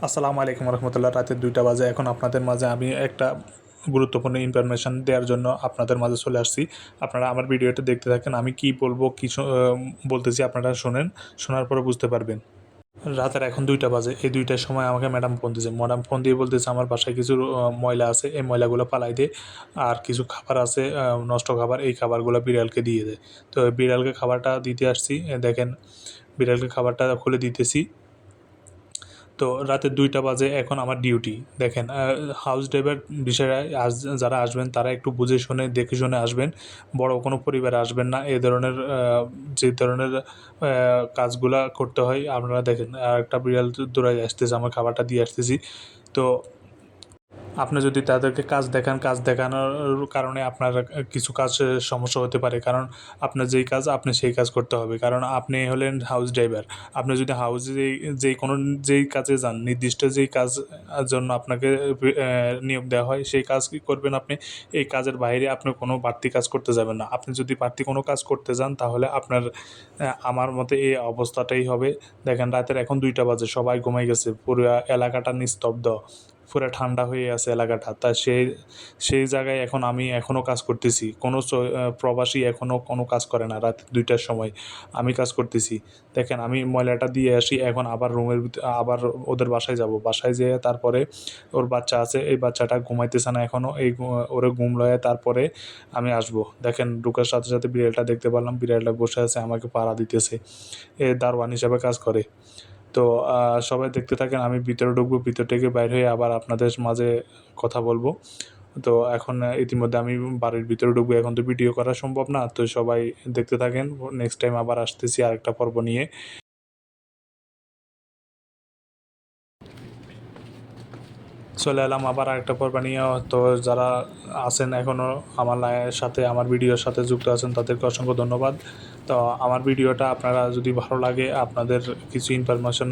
আসসালামু আলাইকুম রহমতুল্লাহ। রাতে 2টা বাজে। এখন আপনাদের মাঝে আমি একটা গুরুত্বপূর্ণ ইনফরমেশান দেওয়ার জন্য আপনাদের মাঝে চলে আসছি। আপনারা আমার ভিডিওটা দেখতে থাকেন। আমি কী বলবো, কিছু বলতেছি, আপনারা শোনেন। শোনার পরে বুঝতে পারবেন। রাতের এখন 2টা বাজে। এই 2টার সময় আমাকে ম্যাডাম ফোন দিয়েছে। ম্যাডাম ফোন দিয়ে বলতেছে, আমার বাসায় কিছু ময়লা আছে, এই ময়লাগুলো পালাই দে। আর কিছু খাবার আছে, নষ্ট খাবার, এই খাবারগুলো বিড়ালকে দিয়ে দে। তো বিড়ালকে খাবারটা দিতে আসছি। দেখেন, বিড়ালকে খাবারটা খুলে দিতেছি। তো রাতে 2টা বাজে, এখন আমার ডিউটি। দেখেন, হাউস ড্রাইভার বিষয়ে যারা আসবেন তারা একটু বুঝে শুনে দেখে শুনে আসবেন। বড় কোনো পরিবারে আসবেন না। এ ধরনের যে ধরনের কাজগুলা করতে হয়, আপনারা দেখেন, একটা বিড়াল দৌড়ায় আসতেছে, আমার খাবারটা দিয়ে আসতেছি। তো আপনি যদি তাদেরকে কাজ দেখান, কাজ দেখানোর কারণে আপনার কিছু কাজ সমস্যা হতে পারে। কারণ আপনার যেই কাজ, আপনি সেই কাজ করতে হবে। কারণ আপনি হলেন হাউস ড্রাইভার। আপনি যদি হাউসে যেই কাজে যান, নির্দিষ্ট যেই কাজ জন্য আপনাকে নিয়োগ দেওয়া হয়, সেই কাজ কি করবেন আপনি। এই কাজের বাইরে আপনি কোনো বাড়তি কাজ করতে যাবেন না। আপনি যদি বাড়তি কোনো কাজ করতে যান, তাহলে আপনার আমার মতে এই অবস্থাটাই হবে। দেখেন, রাতের এখন 2টা বাজে, সবাই ঘুমাই গেছে। পুরো এলাকাটা নিস্তব্ধ। পুরা ঠান্ডা হয়ে আছে এলাকাটা। তা সেই জায়গায় এখন আমি এখনও কাজ করতেছি। কোনো প্রবাসী এখনও কোনো কাজ করে না। রাত 2টার সময় আমি কাজ করতেছি। দেখেন, আমি ময়লাটা দিয়ে আসি, এখন আবার আবার ওদের বাসায় যাব। বাসায় যেয়ে তারপরে ওর বাচ্চা আছে, এই বাচ্চাটা ঘুমাইতেছে না এখনও। ওরে ঘুম লয়ে তারপরে আমি আসবো। দেখেন, ঢোকার সাথে সাথে বিড়ালটা দেখতে পারলাম। বিড়ালটা বসে আছে, আমাকে পাহারা দিতেছে। দারোয়ান হিসেবে কাজ করে। তো সবাই দেখতে থাকেন। আমি ভিতরে ঢুকবো, ভিতর থেকে বাইর হয়ে আবার আপনাদের মাঝে কথা বলবো। তো এখন ইতিমধ্যে আমি বাড়ির ভিতরে ঢুকবো। এখন তো ভিডিও করা সম্ভব না। তো সবাই দেখতে থাকেন। নেক্সট টাইম আবার আসতেছি আরেকটা পর্ব নিয়ে। চলে এলাম আবার আরেকটা পর্ব নিয়ে। তো যারা আছেন এখনও আমার সাথে, আমার ভিডিওর সাথে যুক্ত আছেন, তাদেরকে অসংখ্য ধন্যবাদ। তো আমার ভিডিওটা আপনারা যদি ভালো লাগে, আপনাদের কিছু ইনফরমেশন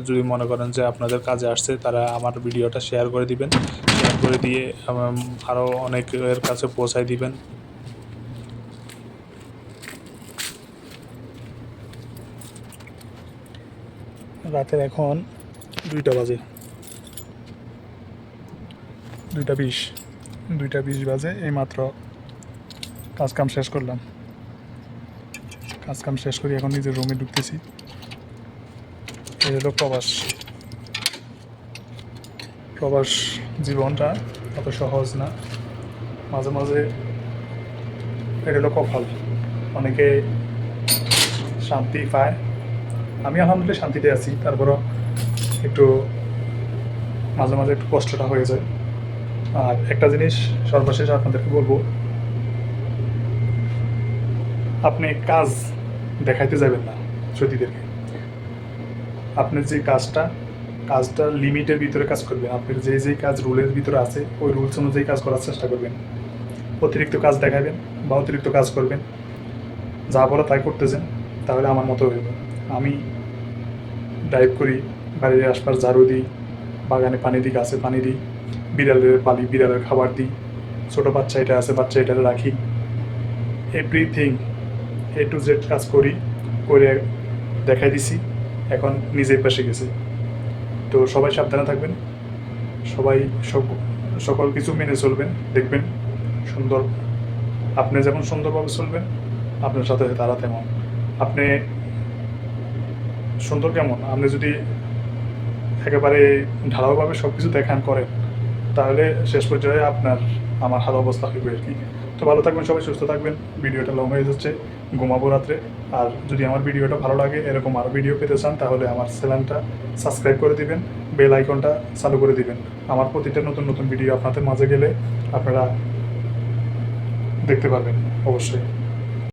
যদি মনে করেন যে আপনাদের কাজে আসছে, তারা আমার ভিডিওটা শেয়ার করে দিবেন। শেয়ার করে দিয়ে আরও অনেকের কাছে পৌঁছায় দিবেন। রাতের এখন 2টা বাজে, 2টা 20, 2টা 20 বাজে। এইমাত্র কাজকাম শেষ করলাম। কাজকাম শেষ করি এখন নিজের রুমে ঢুকতেছি। এই হলো প্রবাস জীবনটা অত সহজ না। মাঝে মাঝে এটা হলো কপাল। অনেকে শান্তি পায়। আমি আলহামদুলিল্লাহ শান্তিতে আছি। তারপরও একটু মাঝে মাঝে একটু কষ্টটা হয়ে যায়। আর একটা জিনিস সর্বশেষ আপনাদেরকে বলবো, আপনি কাজ দেখাইতে যাবেন না সতীদেরকে। আপনার যে কাজটা লিমিটের ভিতরে কাজ করবেন। আপনার যেই কাজ রুলের ভিতরে আছে, ওই রুলস অনুযায়ী কাজ করার চেষ্টা করবেন। অতিরিক্ত কাজ দেখাবেন বা অতিরিক্ত কাজ করবেন, যা বলে তাই করতেছেন, তাহলে আমার মতো হইব। আমি ড্রাইভ করি, বাড়ির আশপাশ ঝাড়ু দিই, বাগানে পানি দিই, গাছে পানি দিই, বিড়ালের পালি, বিড়ালের খাবার দিই, ছোটো বাচ্চা এটা আছে, বাচ্চা এটা রাখি। এভরিথিং A to Z কাজ করি, করে দেখাই দিছি। এখন নিজের পাশে গেছে। তো সবাই সাবধানে থাকবেন। সবাই সকল কিছু মেনে চলবেন। দেখবেন সুন্দর, আপনি যেমন সুন্দরভাবে চলবেন, আপনার সাথে তারা তেমন। আপনি সুন্দর কেমন, আপনি যদি একেবারে ঢালাওভাবে সব কিছু দেখান করেন, তাহলে শেষ পর্যায়ে আমার হাল অবস্থা হইবে আর কি। তো ভালো থাকবেন সবাই, সুস্থ থাকবেন। ভিডিওটা লং হয়ে যাচ্ছে, ঘুমাবো রাত্রে। আর যদি আমার ভিডিওটা ভালো লাগে, এরকম আরও ভিডিও পেতে চান, তাহলে আমার চ্যানেলটা সাবস্ক্রাইব করে দিবেন, বেল আইকনটা চালু করে দিবেন। আমার প্রতিটা নতুন নতুন ভিডিও আপনাদের মাঝে গেলে আপনারা দেখতে পারবেন অবশ্যই।